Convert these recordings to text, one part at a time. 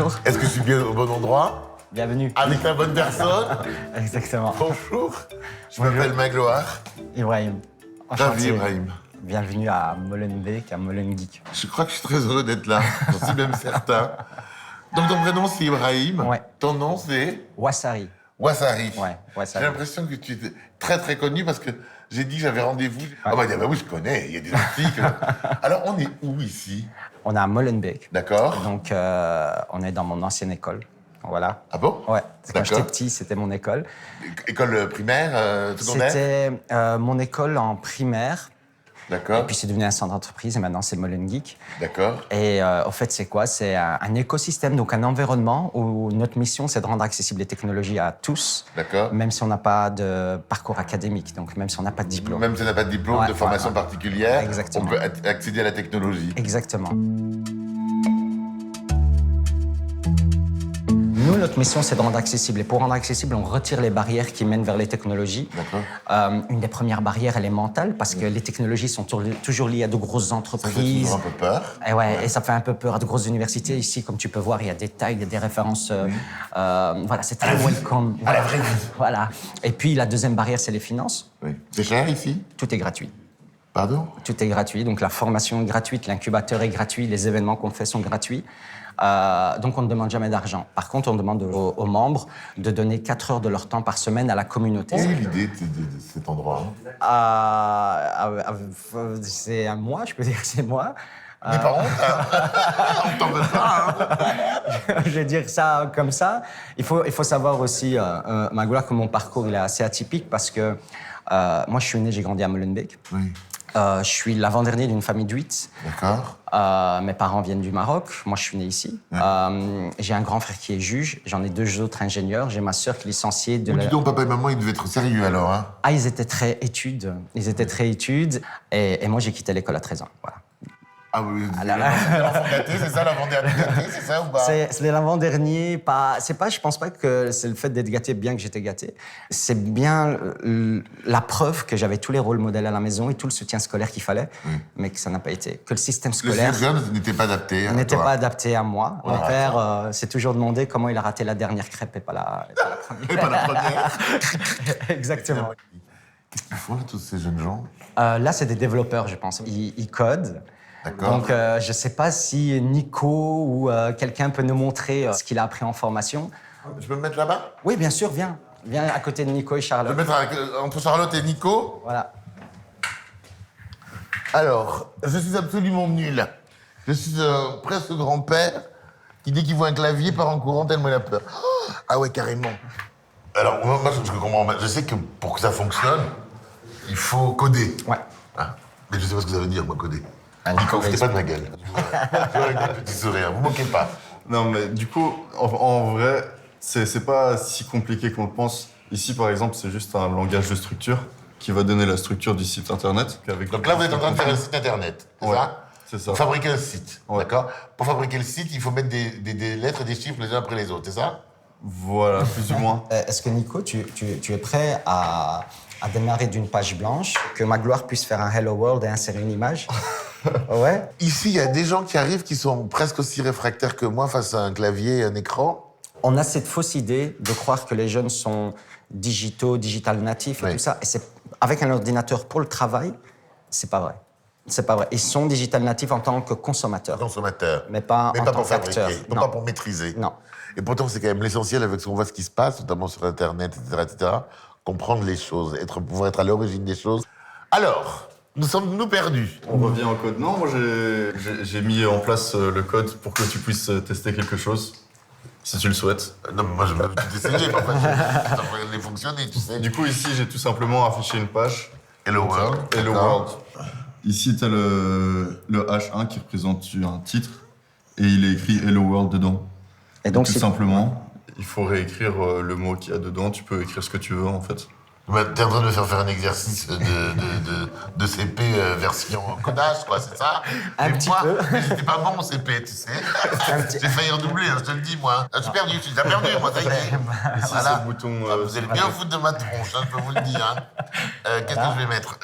Bonjour. Est-ce que je suis bien au bon endroit? Bienvenue. Avec la bonne personne? Exactement. Bonjour. Je m'appelle Magloire. Ibrahim. Ravi, Ibrahim. Bienvenue à Molenbeek, à Molengeek. Je crois que je suis très heureux d'être là. J'en suis même certain. Donc ton prénom c'est Ibrahim. Ouais. Ton nom c'est Wassari. Wassari. Ouais, J'ai Wassari. l'impression que tu es très très connu parce que j'ai dit que j'avais rendez-vous. Ah bah oui, je connais, il y a des articles. Alors on est où ici? On est à Molenbeek. D'accord. Donc, on est dans mon ancienne école. Voilà. Ah bon? Ouais. Quand j'étais D'accord. petit, c'était mon école. École primaire, secondaire? C'était mon école en primaire. D'accord. Et puis, c'est devenu un centre d'entreprise et maintenant, c'est Molengeek. D'accord. Et au fait, c'est quoi? C'est un écosystème, donc un environnement où notre mission, c'est de rendre accessibles les technologies à tous. D'accord. Même si on n'a pas de parcours académique, donc même si on n'a pas de diplôme. Même si on n'a pas de diplôme, Ouais, de formation ouais. particulière, Exactement. on peut accéder à la technologie. Exactement. Nous, notre mission, c'est de rendre accessible. Et pour rendre accessible, on retire les barrières qui mènent vers les technologies. D'accord. Une des premières barrières, elle est mentale, parce que les technologies sont toujours liées à de grosses Ça fait entreprises. toujours un peu peur. Et ouais, et ça fait un peu peur à de grosses universités. Ici, comme tu peux voir, il y a des tags, il y a des références. Voilà, c'est très welcome. À la vraie vie. Voilà. Et puis, la deuxième barrière, c'est les finances. Oui. C'est cher ici? Tout est gratuit. Pardon? Tout est gratuit. Donc, la formation est gratuite, l'incubateur est gratuit, les événements qu'on fait sont gratuits. Donc, on ne demande jamais d'argent. Par contre, on demande aux membres de donner 4 heures de leur temps par semaine à la communauté. Quelle est l'idée de cet endroit? C'est à moi, je peux dire que c'est moi. Mais par contre, on t'en veut pas, hein? Je vais dire ça comme ça. Il faut savoir aussi, Magloire, que mon parcours il est assez atypique parce que moi, je suis né, j'ai grandi à Molenbeek. Oui. Je suis l'avant-dernier d'une famille de 8. D'accord. Mes parents viennent du Maroc. Moi, je suis né ici. J'ai un grand frère qui est juge. J'en ai 2 autres ingénieurs. J'ai ma sœur qui est licenciée de Dis donc, papa et maman, ils devaient être sérieux alors, hein? Ah, ils étaient très études. Ils étaient très études. Et moi, j'ai quitté l'école à 13 ans. Voilà. Ah oui, là, là. l'enfant gâté, c'est ça, l'avant-dernier gâté, c'est ça ou pas? C'est l'avant-dernier. Je pense pas que c'est le fait d'être gâté, bien que j'étais gâté. C'est bien la preuve que j'avais tous les rôles modèles à la maison et tout le soutien scolaire qu'il fallait, mais que ça n'a pas été. Que le système Le scolaire système n'était pas adapté à n'était toi. pas adapté à moi. Mon Ouais. père s'est toujours demandé comment il a raté la dernière crêpe et pas la première. Et pas la première. Exactement. Qu'est-ce qu'ils font, là, tous ces jeunes gens? Là, c'est des développeurs, je pense. Ils codent. D'accord. Donc, je ne sais pas si Nico ou quelqu'un peut nous montrer ce qu'il a appris en formation. Je peux me mettre là-bas? Oui, bien sûr, viens. Viens à côté de Nico et Je Charlotte. peux me mettre entre Charlotte et Nico? Voilà. Alors, je suis absolument nul. Je suis un presque grand-père qui, dès qu'il voit un clavier, part en courant tellement il a peur. Oh, ah ouais, carrément. Alors, moi, je comprends. Je sais que pour que ça fonctionne, il faut coder. Ouais. Hein? Mais je sais pas ce que ça veut dire, moi, coder. Ah, Nico, Nico, foutez pas de ma gueule. Je vois avec un petit sourire, vous moquez pas. Non, mais du coup, en vrai, c'est pas si compliqué qu'on le pense. Ici, par exemple, c'est juste un langage de structure qui va donner la structure du site internet. Donc là, vous êtes en train de faire un site internet, c'est Ouais, ça? c'est ça. Vous fabriquez un site, Ouais. d'accord? Pour fabriquer le site, il faut mettre des lettres et des chiffres les uns après les autres, c'est ça? Voilà, plus ou moins. Est-ce que Nico, tu es prêt à démarrer d'une page blanche, que Magloire puisse faire un Hello World et insérer une image? Ouais. Ici, il y a des gens qui arrivent qui sont presque aussi réfractaires que moi face à un clavier et un écran. On a cette fausse idée de croire que les jeunes sont digital natifs et Oui. tout ça. Et c'est avec un ordinateur pour le travail, c'est pas vrai. C'est pas vrai. Ils sont digital natifs en tant que consommateurs. Consommateurs. Mais pas en tant pour qu'acteurs. fabriquer, Non. pas pour maîtriser. Non. Et pourtant, c'est quand même l'essentiel avec ce qu'on voit ce qui se passe, notamment sur Internet, etc., comprendre les choses, pouvoir être à l'origine des choses. Alors, nous sommes perdus. On revient au code. Non, moi, j'ai mis en place le code pour que tu puisses tester quelque chose, si tu le souhaites. Non, mais moi, je veux tout essayer, mais enfin, ça devrait les fonctionner, tu sais. Du coup, ici, j'ai tout simplement affiché une page. Hello World. Hello d'accord. World. Ici, tu as le H1 qui représente un titre et il est écrit Hello World dedans. Et donc, tout c'est- simplement, il faut réécrire le mot qu'il y a dedans. Tu peux écrire ce que tu veux, en fait. T'es en train de me faire un exercice de CP version codage, quoi, c'est ça? Un Et petit moi, peu. mais j'étais pas bon au CP, tu sais. J'ai failli redoubler, hein, je te le dis, moi. Ah, j'ai perdu, tu as perdu, moi, ça y est. Ici, Voilà. c'est le bouton... Ah, vous allez bien vous foutre de ma tronche, hein, je peux vous le dire. Hein. Qu'est-ce que je vais mettre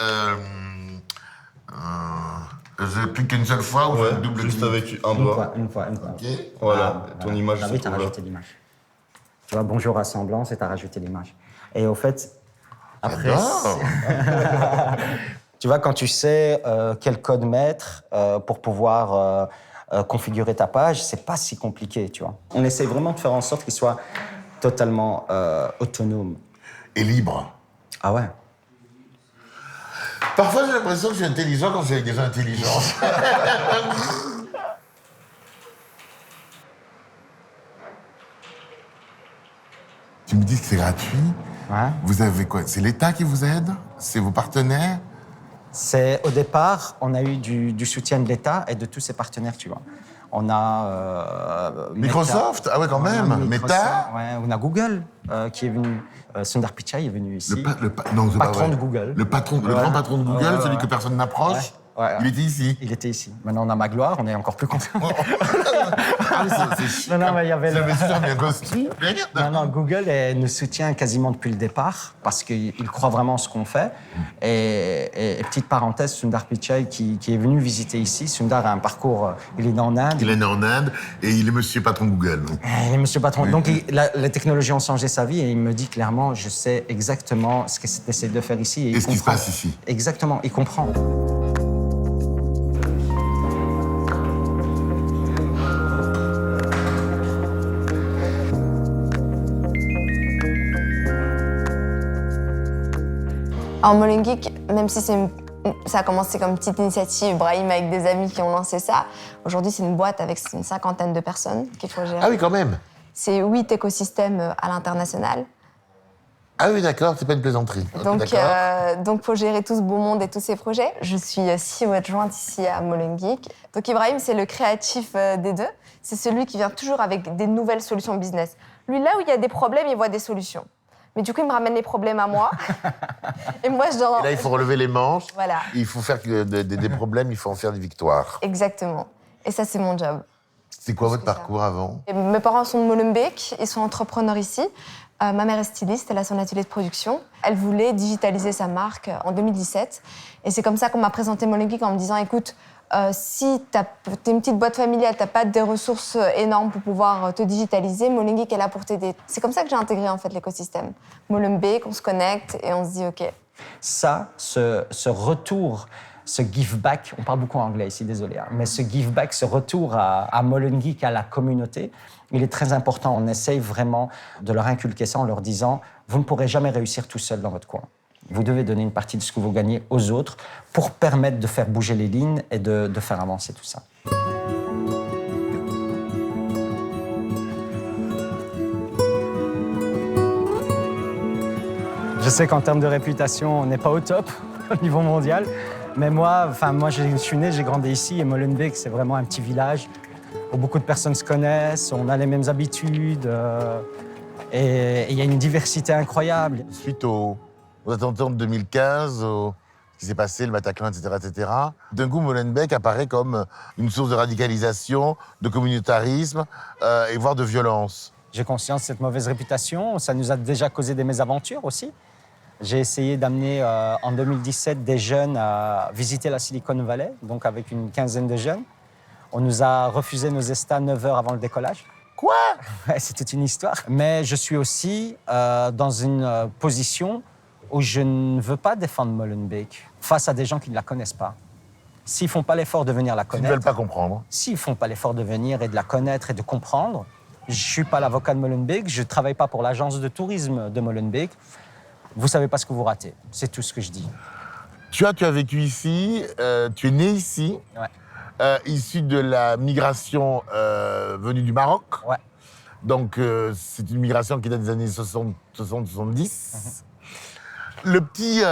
Je clique une seule fois ou Ouais, je double juste clic? avec un Une doigt. fois, une fois, une fois. Ok. Voilà, ton image Ah se oui, t'as trouve là. rajouté l'image. Tu vois, bonjour ressemblance et t'as rajouté l'image. Et au fait, après... J'adore. Tu vois, quand tu sais quel code mettre pour pouvoir configurer ta page, c'est pas si compliqué, tu vois. On essaie vraiment de faire en sorte qu'il soit totalement autonome. Et libre. Ah ouais. Parfois, j'ai l'impression que je suis intelligent quand je suis avec des gens intelligents. Tu me dis que c'est gratuit. Ouais. Vous avez quoi? C'est l'État qui vous aide? C'est vos partenaires? C'est au départ, on a eu du soutien de l'État et de tous ses partenaires, tu vois. On a Microsoft? Ah ouais, quand On a même. Microsoft, Meta? ouais, on a Google qui est venu. Sundar Pichai est venu ici. Non, c'est pas Patron vrai. de Google. Le Ouais. grand patron de Google, Ouais, celui ouais. que personne n'approche. Ouais, ouais. Il était ici. Il était ici. Maintenant, on a Magloire, on est encore plus content. Ah oui, c'est chic. Non, mais il y avait C'est le- le monsieur bien costume. Non, Google nous soutient quasiment depuis le départ parce qu'il croit vraiment en ce qu'on fait. Et petite parenthèse, Sundar Pichai qui est venu visiter ici. Sundar a un parcours, il est né en Inde. Il est né en Inde et il est monsieur patron de Google. Il est monsieur patron. Donc, les technologies ont changé sa vie et il me dit clairement, je sais exactement ce que tu essaies de faire ici. Et ce qui se passe ici. Exactement, il comprend. Alors Molengeek, même si ça a commencé comme une petite initiative, Brahim avec des amis qui ont lancé ça, aujourd'hui c'est une boîte avec une cinquantaine de personnes qu'il faut gérer. Ah oui, quand même. C'est 8 écosystèmes à l'international. Ah oui, d'accord, c'est pas une plaisanterie. Ok, Donc, d'accord. faut gérer tout ce beau monde et tous ces projets. Je suis CEO adjointe ici à Molengeek. Donc Ibrahim, c'est le créatif des deux. C'est celui qui vient toujours avec des nouvelles solutions business. Lui, là où il y a des problèmes, il voit des solutions. Mais du coup, il me ramène les problèmes à moi. Et moi, je dois... Et là, il faut relever les manches. Voilà, Il faut faire des problèmes, il faut en faire des victoires. exactement. Et ça, c'est mon job. C'est quoi votre que ça. parcours avant? Et mes parents sont de Molenbeek, ils sont entrepreneurs ici. Ma mère est styliste, elle a son atelier de production. Elle voulait digitaliser sa marque en 2017. Et c'est comme ça qu'on m'a présenté Molengeek en me disant, écoute, si t'es une petite boîte familiale, t'as pas des ressources énormes pour pouvoir te digitaliser, Molengeek est là pour t'aider. C'est comme ça que j'ai intégré en fait l'écosystème. Molenbeek, on se connecte et on se dit, OK. Ça, ce retour, ce give back, on parle beaucoup en anglais ici, désolé, hein, mais ce give back, ce retour à Molengeek, à la communauté, il est très important. On essaye vraiment de leur inculquer ça en leur disant « Vous ne pourrez jamais réussir tout seul dans votre coin. Vous devez donner une partie de ce que vous gagnez aux autres pour permettre de faire bouger les lignes et de faire avancer tout ça. » Je sais qu'en termes de réputation, on n'est pas au top au niveau mondial. Mais moi je suis né, j'ai grandi ici et Molenbeek, c'est vraiment un petit village où beaucoup de personnes se connaissent, on a les mêmes habitudes et il y a une diversité incroyable. Suite aux attentats de 2015, ce qui s'est passé, le Bataclan, etc., d'un coup, Molenbeek apparaît comme une source de radicalisation, de communautarisme et voire de violence. J'ai conscience de cette mauvaise réputation, ça nous a déjà causé des mésaventures aussi. J'ai essayé d'amener en 2017 des jeunes à visiter la Silicon Valley, donc avec une quinzaine de jeunes. On nous a refusé nos estas 9 heures avant le décollage. Quoi? Ouais, c'est toute une histoire. Mais je suis aussi dans une position où je ne veux pas défendre Molenbeek face à des gens qui ne la connaissent pas. S'ils ne font pas l'effort de venir la Ils ne connaître, veulent pas comprendre. s'ils ne font pas l'effort de venir et de la connaître et de comprendre, je ne suis pas l'avocat de Molenbeek, je ne travaille pas pour l'agence de tourisme de Molenbeek. Vous ne savez pas ce que vous ratez. C'est tout ce que je dis. Tu as vécu ici, tu es né ici, Ouais. issu de la migration venue du Maroc. Ouais. Donc, c'est une migration qui date des années 60-70. Le petit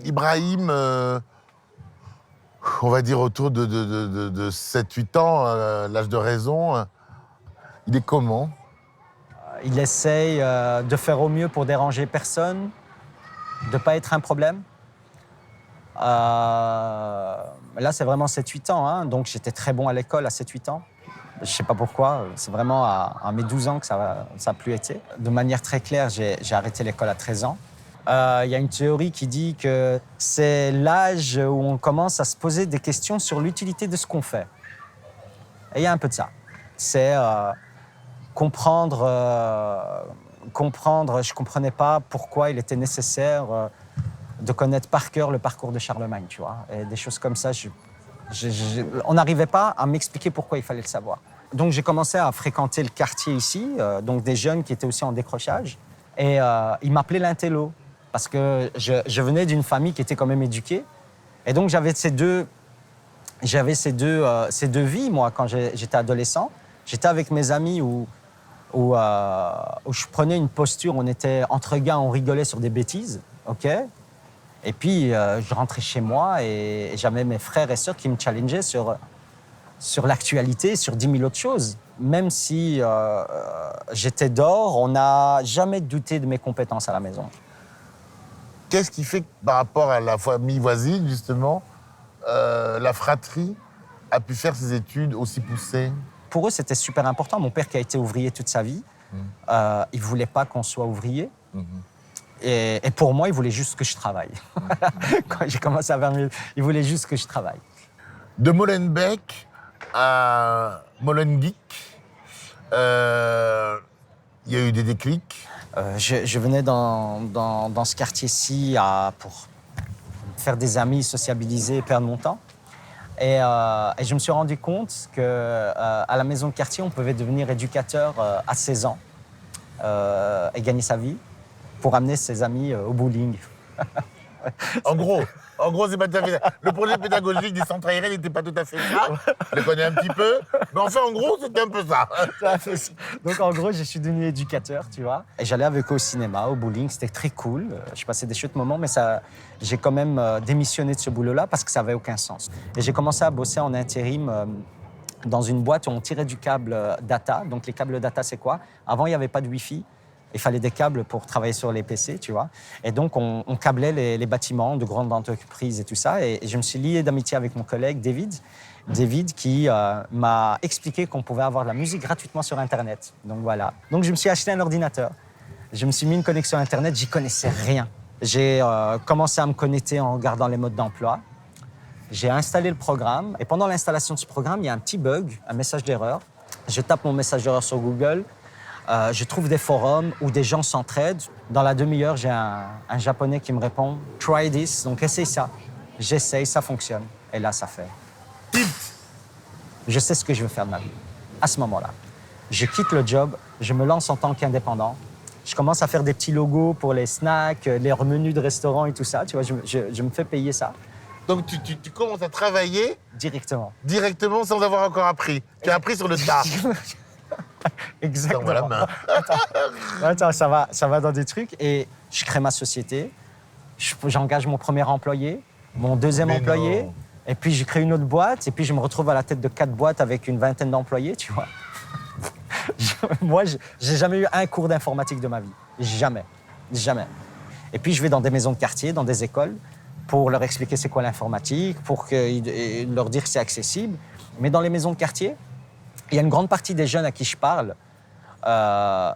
Ibrahim, on va dire autour de 7-8 ans, l'âge de raison, il est comment? Il essaye de faire au mieux pour déranger personne, de ne pas être un problème. Là, c'est vraiment 7-8 ans, hein, donc j'étais très bon à l'école à 7-8 ans. Je ne sais pas pourquoi, c'est vraiment à mes 12 ans que ça n'a plus été. De manière très claire, j'ai arrêté l'école à 13 ans. Il y a une théorie qui dit que c'est l'âge où on commence à se poser des questions sur l'utilité de ce qu'on fait. Et il y a un peu de ça. C'est comprendre. Je ne comprenais pas pourquoi il était nécessaire de connaître par cœur le parcours de Charlemagne, tu vois. Et des choses comme ça, on n'arrivait pas à m'expliquer pourquoi il fallait le savoir. Donc j'ai commencé à fréquenter le quartier ici, donc des jeunes qui étaient aussi en décrochage. Et ils m'appelaient l'intello, parce que je venais d'une famille qui était quand même éduquée. Et donc j'avais ces deux vies, moi, quand j'étais adolescent. J'étais avec mes amis où je prenais une posture, on était entre gars, on rigolait sur des bêtises, ok. Et puis, je rentrais chez moi et j'avais mes frères et sœurs qui me challengeaient sur l'actualité, sur 10 000 autres choses. Même si j'étais dehors, on n'a jamais douté de mes compétences à la maison. Qu'est-ce qui fait que, par rapport à la famille voisine, justement, la fratrie a pu faire ses études aussi poussées? Pour eux, c'était super important. Mon père qui a été ouvrier toute sa vie, il ne voulait pas qu'on soit ouvrier. Et pour moi, il voulait juste que je travaille. Quand j'ai commencé à faire il voulait juste que je travaille. De Molenbeek à Molengeek, il y a eu des déclics. Je venais dans ce quartier-ci pour faire des amis, sociabiliser, perdre mon temps. Et je me suis rendu compte qu'à la maison de quartier, on pouvait devenir éducateur à 16 ans et gagner sa vie pour amener ses amis au bowling. En gros, c'est pas tout à fait ça. Le projet pédagogique du centre aéré n'était pas tout à fait ça. Je le connais un petit peu. Mais enfin, en gros, c'était un peu ça. Donc, en gros, je suis devenu éducateur, tu vois. Et j'allais avec eux au cinéma, au bowling. C'était très cool. Je passais des chouettes moments, mais j'ai quand même démissionné de ce boulot-là parce que ça n'avait aucun sens. Et j'ai commencé à bosser en intérim dans une boîte où on tirait du câble data. Donc, les câbles data, c'est quoi? Avant, il n'y avait pas de Wi-Fi. Il fallait des câbles pour travailler sur les PC, tu vois. Et donc, on câblait les bâtiments de grandes entreprises et tout ça. Et je me suis lié d'amitié avec mon collègue David qui m'a expliqué qu'on pouvait avoir de la musique gratuitement sur Internet. Donc, voilà. Donc, je me suis acheté un ordinateur. Je me suis mis une connexion Internet, j'y connaissais rien. J'ai commencé à me connecter en regardant les modes d'emploi. J'ai installé le programme. Et pendant l'installation de ce programme, il y a un petit bug, un message d'erreur. Je tape mon message d'erreur sur Google. Je trouve des forums où des gens s'entraident. Dans la demi-heure, j'ai un Japonais qui me répond « Try this », donc essaye ça. J'essaye, ça fonctionne. Et là, ça fait. Je sais ce que je veux faire de ma vie. À ce moment-là, je quitte le job, je me lance en tant qu'indépendant. Je commence à faire des petits logos pour les snacks, les menus de restaurant et tout ça. Tu vois, je me fais payer ça. Donc, tu commences à travailler directement sans avoir encore appris. Tu as appris sur le tas. Exactement. Dans la main. Attends, ça va dans des trucs. Et je crée ma société. J'engage mon premier employé, mon deuxième employé. Non. Et puis, je crée une autre boîte. Et puis, je me retrouve à la tête de 4 boîtes avec une vingtaine d'employés, tu vois. Moi, j'ai jamais eu un cours d'informatique de ma vie. Jamais. Et puis, je vais dans des maisons de quartier, dans des écoles, pour leur expliquer c'est quoi l'informatique, pour leur dire que c'est accessible. Mais dans les maisons de quartier, il y a une grande partie des jeunes à qui je parle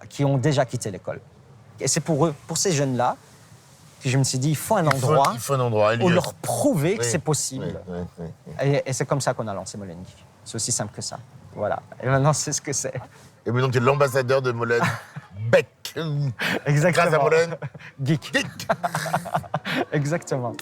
qui ont déjà quitté l'école. Et c'est pour eux, pour ces jeunes-là, que je me suis dit, il faut un endroit où leur prouver que c'est possible. Oui. Et c'est comme ça qu'on a lancé Molengeek. C'est aussi simple que ça. Voilà. Et maintenant, c'est ce que c'est. Et maintenant, tu es l'ambassadeur de Molenbeek. Exactement. Grâce à Molen. Geek. Exactement.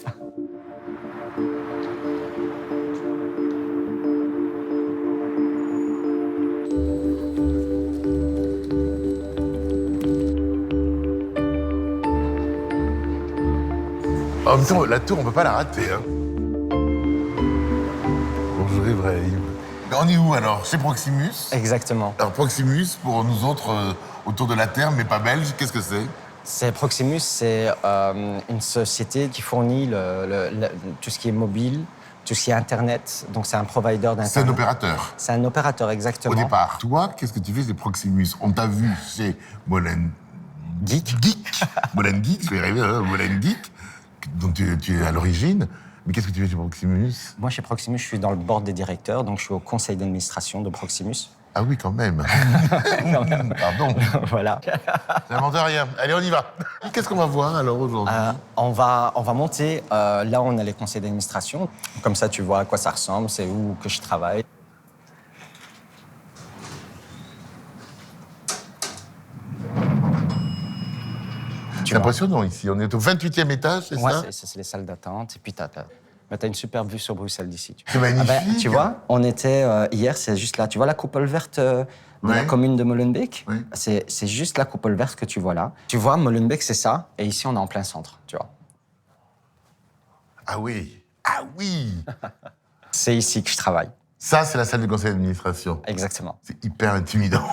En même temps, la tour, on peut pas la rater. Hein. Bonjour Ibrahim. On est où alors? Chez Proximus? Exactement. Alors Proximus, pour nous autres autour de la Terre, mais pas belges, qu'est-ce que c'est? Proximus, c'est une société qui fournit tout ce qui est mobile, tout ce qui est Internet. Donc, c'est un provider d'Internet. C'est un opérateur? C'est un opérateur, exactement. Au départ. Toi, qu'est-ce que tu fais chez Proximus? On t'a vu chez Geek. Molengeek, je vais y arriver, hein, Molengeek. Donc, tu es à l'origine. Mais qu'est-ce que tu fais chez Proximus? Moi, chez Proximus, je suis dans le board des directeurs, donc je suis au conseil d'administration de Proximus. Ah oui, quand même. Pardon, Voilà. j'invente rien. Allez, on y va. Qu'est-ce qu'on va voir alors aujourd'hui? On va monter, là on a les conseils d'administration. Comme ça, tu vois à quoi ça ressemble, c'est où que je travaille. C'est impressionnant ici. On est au 28e étage, c'est Ouais, ça? c'est les salles d'attente. Et puis, t'as une superbe vue sur Bruxelles d'ici. C'est magnifique. Tu vois, on était hier, c'est juste là. Tu vois la coupole verte de la Ouais. commune de Molenbeek? Oui. C'est juste la coupole verte que tu vois là. Tu vois, Molenbeek, c'est ça. Et ici, on est en plein centre, tu vois. Ah oui. Ah oui. C'est ici que je travaille. Ça, c'est la salle du conseil d'administration. Exactement. C'est hyper intimidant.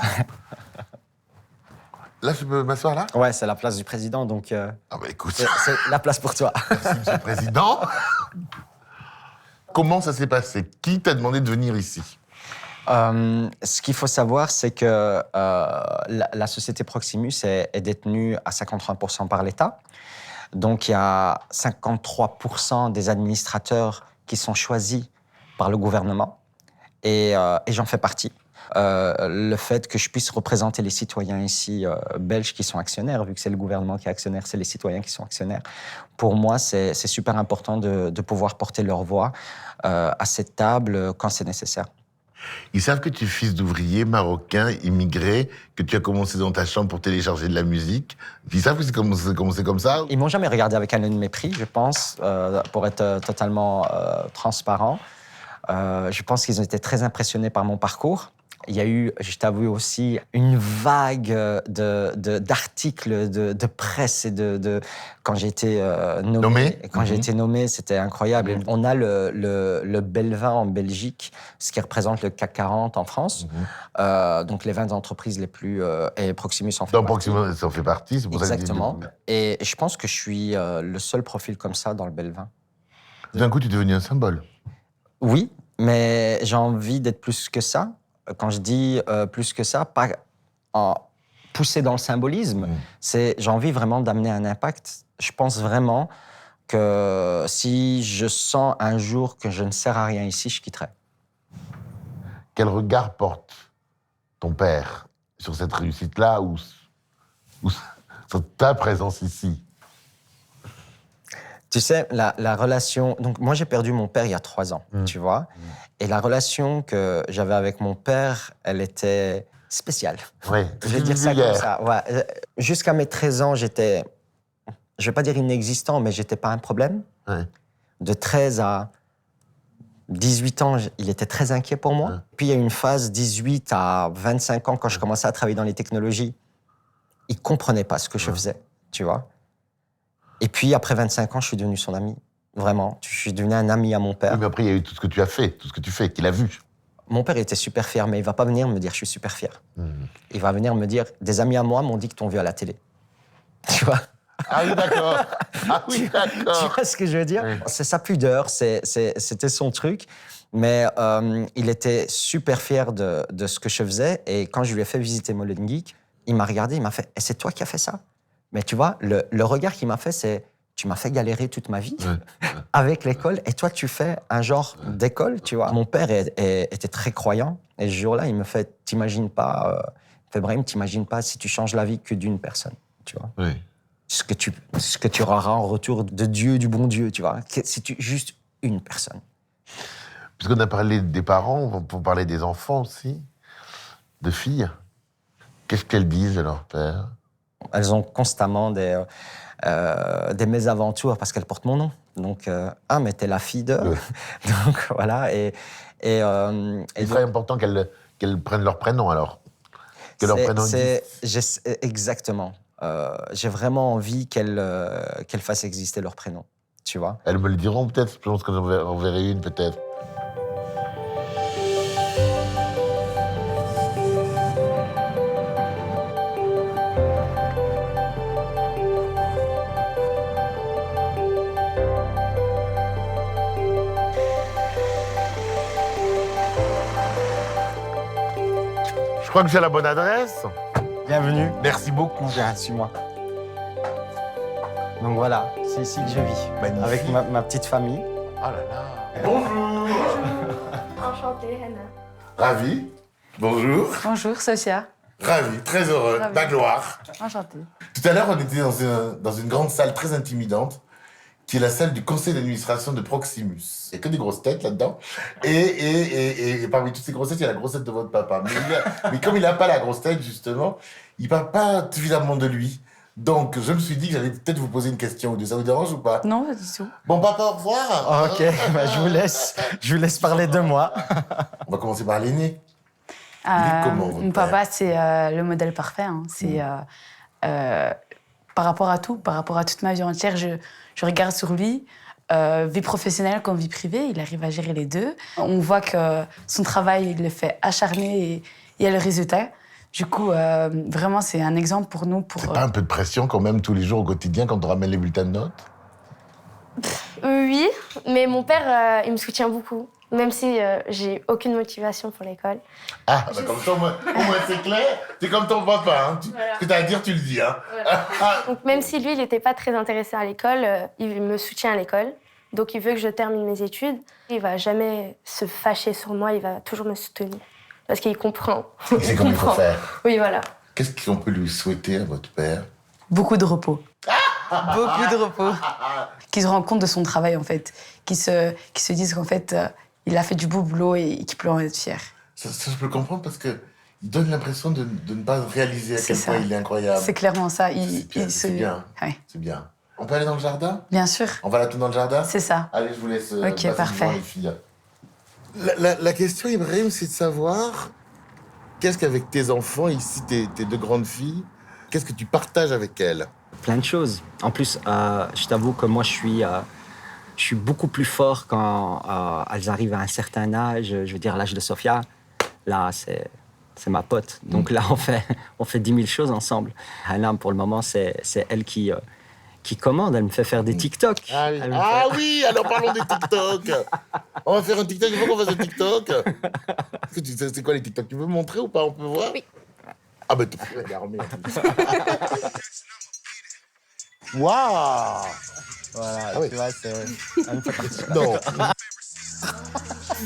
Là, je peux m'asseoir là? Ouais, c'est la place du président, donc Ah bah écoute, c'est la place pour toi. merci, Monsieur le Président. Comment ça s'est passé? Qui t'a demandé de venir ici? Ce qu'il faut savoir, c'est que la société Proximus est détenue à 53% par l'État. Donc, il y a 53% des administrateurs qui sont choisis par le gouvernement. Et j'en fais partie. Le fait que je puisse représenter les citoyens ici belges qui sont actionnaires, vu que c'est le gouvernement qui est actionnaire, c'est les citoyens qui sont actionnaires. Pour moi, c'est super important de pouvoir porter leur voix à cette table quand c'est nécessaire. Ils savent que tu es fils d'ouvrier marocain, immigré, que tu as commencé dans ta chambre pour télécharger de la musique. Ils savent que c'est comme ça? Ils m'ont jamais regardé avec un œil de mépris, je pense, pour être totalement transparent. Je pense qu'ils ont été très impressionnés par mon parcours. Il y a eu, je t'avoue aussi, une vague d'articles de presse et quand j'ai été nommé. Quand j'ai été nommé, c'était incroyable. On a le Belvin en Belgique, ce qui représente le CAC 40 en France. Donc les 20 entreprises les plus... et Proximus en fait Dans partie. Proximus, ça en fait partie. C'est pour Exactement. Ça que Et je pense que je suis le seul profil comme ça dans le Belvin. d'un coup, tu es devenu un symbole. Oui, mais j'ai envie d'être plus que ça. Quand je dis plus que ça, pas poussé dans le symbolisme, c'est j'ai envie vraiment d'amener un impact. Je pense vraiment que si je sens un jour que je ne sers à rien ici, je quitterai. Quel regard porte ton père sur cette réussite-là ou sur ta présence ici? Tu sais, la relation... Donc, moi, j'ai perdu mon père il y a 3 ans, tu vois. Et la relation que j'avais avec mon père, elle était spéciale. Oui. Je vais dire ça comme ça. Ouais. Jusqu'à mes 13 ans, j'étais... Je vais pas dire inexistant, mais j'étais pas un problème. Ouais. De 13 à 18 ans, il était très inquiet pour moi. Puis, il y a eu une phase 18 à 25 ans, quand je commençais à travailler dans les technologies. Il comprenait pas ce que je faisais, tu vois. Et puis, après 25 ans, je suis devenu son ami. Vraiment. Je suis devenu un ami à mon père. Oui, mais après, il y a eu tout ce que tu as fait, tout ce que tu fais, qu'il a vu. Mon père était super fier, mais il va pas venir me dire je suis super fier. Il va venir me dire des amis à moi m'ont dit que t'ont vu à la télé. Tu vois? Ah oui, d'accord. Ah oui, Tu d'accord. vois ce que je veux dire? Oui. C'est sa pudeur, c'était son truc. Mais il était super fier de ce que je faisais. Et quand je lui ai fait visiter Molenbeek, il m'a regardé, il m'a fait « c'est toi qui as fait ça ?» Mais tu vois, le regard qu'il m'a fait, c'est « tu m'as fait galérer toute ma vie avec l'école et toi, tu fais un genre d'école, tu vois ?» Mon père était très croyant. Et ce jour-là, il me fait « t'imagines pas, Brahim, t'imagines pas si tu changes la vie que d'une personne, tu vois ?» Oui. Ce que tu auras en retour de Dieu, du bon Dieu, tu vois. Si tu juste une personne. Puisqu'on a parlé des parents, on va parler des enfants aussi, de filles. Qu'est-ce qu'elles disent de leur père? Elles ont constamment des mésaventures parce qu'elles portent mon nom. Donc, mais t'es la fille de... Oui. Donc, voilà. Et Il serait important qu'elles prennent leur prénom, alors. Que leur prénom existe. Exactement. J'ai vraiment envie qu'elles fassent exister leur prénom, tu vois. Elles me le diront peut-être, je pense qu'on en verrait une peut-être. Je crois que j'ai la bonne adresse. Bienvenue. Merci beaucoup. Viens, suis-moi. Donc voilà, c'est ici que je vis. Magnifique. Avec ma petite famille. Oh là là. Bonjour. Enchantée, Hannah. Ravi. Bonjour. Bonjour, Sophia. Ravi, très heureux. Ravi. Magloire. Enchantée. Tout à l'heure, on était dans une grande salle très intimidante, qui est la salle du conseil d'administration de Proximus. Il n'y a que des grosses têtes là-dedans. Et parmi toutes ces grosses têtes, il y a la grosse tête de votre papa. Mais comme il n'a pas la grosse tête, justement, il ne parle pas suffisamment de lui. Donc, je me suis dit que j'allais peut-être vous poser une question ou deux. Ça vous dérange ou pas? Non, pas du tout. Bon, papa, au revoir. Ok, bah, je vous laisse parler de moi. On va commencer par l'aîné. Il est comment, votre Mon père papa, c'est le modèle parfait. Hein. C'est par rapport à tout, par rapport à toute ma vie entière, je regarde sur lui. Vie professionnelle comme vie privée, il arrive à gérer les deux. On voit que son travail, il le fait acharné et il y a le résultat. Du coup, vraiment, c'est un exemple pour nous. C'est pas un peu de pression quand même tous les jours au quotidien quand on ramène les bulletins de notes? Oui, mais mon père, il me soutient beaucoup, même si j'ai aucune motivation pour l'école. Ah, bah comme ça, au moins c'est clair. T'es comme ton papa, hein. Voilà. Ce que t'as à dire, tu le dis, hein. Donc même si lui, il n'était pas très intéressé à l'école, il me soutient à l'école. Donc il veut que je termine mes études. Il va jamais se fâcher sur moi, il va toujours me soutenir. Parce qu'il comprend. Il sait comment il faut faire. Oui, voilà. Qu'est-ce qu'on peut lui souhaiter à votre père? Beaucoup de repos. Beaucoup de repos. Qu'il se rende compte de son travail, en fait. Qu'il se dise qu'en fait, il a fait du beau boulot et qu'il peut en être fier. Ça, je peux le comprendre parce que il donne l'impression de ne pas réaliser à C'est quel ça. point il est incroyable. C'est clairement ça. C'est bien. Ouais. C'est bien. On peut aller dans le jardin? Bien sûr, On va là tout dans le jardin? c'est ça. Allez, je vous laisse. Ok, passer parfait. devant les filles. La question, Ibrahim, c'est de savoir qu'est-ce qu'avec tes enfants, ici, tes deux grandes filles, qu'est-ce que tu partages avec elles? Plein de choses. En plus, je t'avoue que moi, je suis beaucoup plus fort quand elles arrivent à un certain âge. Je veux dire, l'âge de Sophia, là, c'est ma pote. Donc là, on fait 10 000 choses ensemble. Hannah, pour le moment, c'est elle qui commande. Elle me fait faire des TikTok. Ah oui, Elle me fait- oui, alors parlons des TikTok. On va faire un TikTok, il faut qu'on fasse un TikTok. C'est quoi les TikTok? Tu veux me montrer ou pas? On peut voir? Oui. Ah ben, tu peux regarder. Waouh! Voilà, Ah oui. tu vois, elle me fait partie. Non.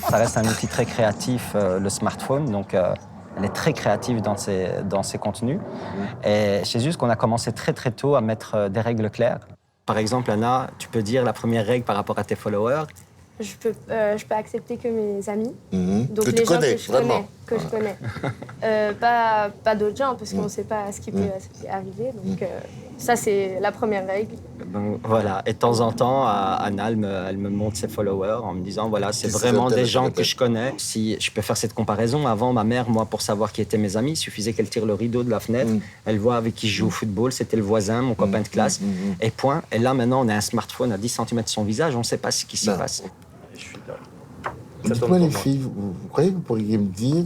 Ça reste un outil très créatif, le smartphone. Donc, elle est très créative dans ses contenus. Et c'est juste qu'on a commencé très, très tôt à mettre des règles claires. Par exemple, Anna, tu peux dire la première règle par rapport à tes followers. Je peux accepter que mes amis. Mhm. Donc Que les tu gens connais, que je vraiment. connais. Pas d'autres gens, parce qu'on ne sait pas ce qui peut arriver. Donc ça, c'est la première règle. Donc, voilà. Et de temps en temps, Anna, elle me montre ses followers en me disant, voilà, c'est C'est vraiment des intéressant, gens que peut-être. je connais. Si je peux faire cette comparaison, avant, ma mère, moi, pour savoir qui étaient mes amis, il suffisait qu'elle tire le rideau de la fenêtre, elle voit avec qui je joue au football, c'était le voisin, mon copain de classe, et point. Et là, maintenant, on a un smartphone à 10 cm de son visage, on ne sait pas ce qui s'y Non. passe. Dites-moi les filles, vous croyez que vous pourriez me dire,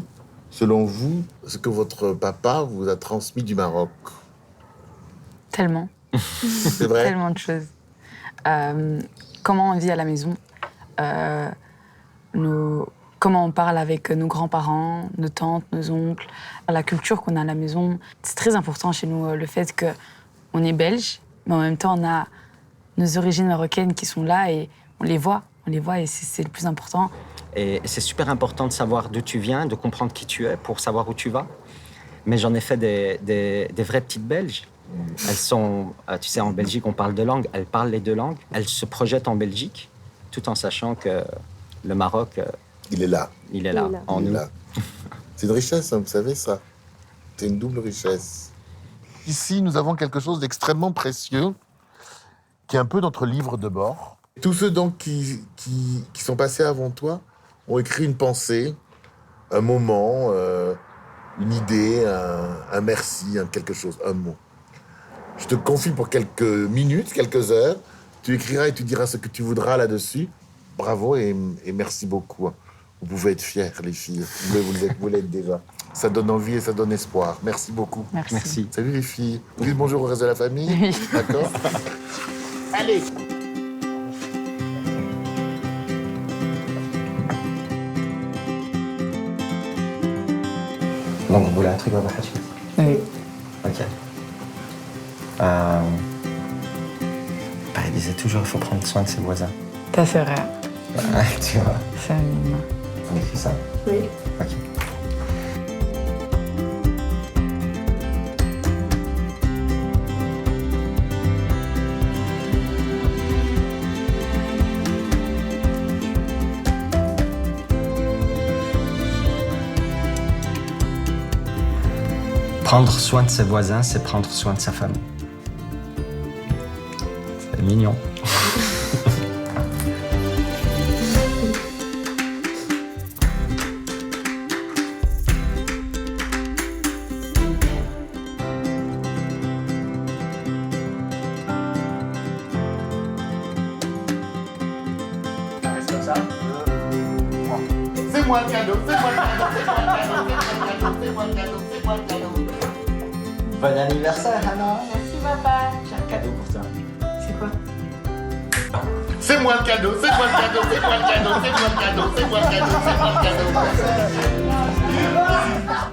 selon vous, ce que votre papa vous a transmis du Maroc? Tellement. C'est vrai? Tellement de choses. Comment on vit à la maison, comment on parle avec nos grands-parents, nos tantes, nos oncles, la culture qu'on a à la maison. C'est très important chez nous, le fait qu'on est belge, mais en même temps, on a nos origines marocaines qui sont là et on les voit et c'est le plus important. Et c'est super important de savoir d'où tu viens, de comprendre qui tu es pour savoir où tu vas. Mais j'en ai fait des vraies petites Belges. Elles sont, tu sais, en Belgique, on parle deux langues. Elles parlent les deux langues. Elles se projettent en Belgique, tout en sachant que le Maroc, Il est là. il est là, Il est là. en Il est nous. là. C'est une richesse, hein, vous savez ça. C'est une double richesse. Ici, nous avons quelque chose d'extrêmement précieux, qui est un peu notre livre de bord. Tous ceux donc qui sont passés avant toi ont écrit une pensée, un moment, une idée, un merci, quelque chose, un mot. Je te confie pour quelques minutes, quelques heures. Tu écriras et tu diras ce que tu voudras là-dessus. Bravo et merci beaucoup. Vous pouvez être fiers, les filles. Vous l'êtes déjà. Ça donne envie et ça donne espoir. Merci beaucoup. Merci. Merci. Salut les filles. Vous dites bonjour au reste de la famille. Oui. D'accord. Allez. Donc, vous voulez un truc, Baba Hachi? Oui. Ok. Il disait toujours, il faut prendre soin de ses voisins. Ça, c'est vrai. Tu vois, C'est un mime. on écrit ça. Oui. Ok. Prendre soin de ses voisins, c'est prendre soin de sa famille. C'est mignon. C'est moi le cadeau, c'est moi le cadeau, c'est moi le cadeau, c'est moi le cadeau, c'est moi le cadeau. Bon anniversaire, Hannah. Merci, papa. J'ai un cadeau pour toi. C'est quoi? C'est moi le cadeau, c'est moi le cadeau, c'est moi le cadeau, c'est moi le cadeau, c'est moi le cadeau, c'est moi le cadeau.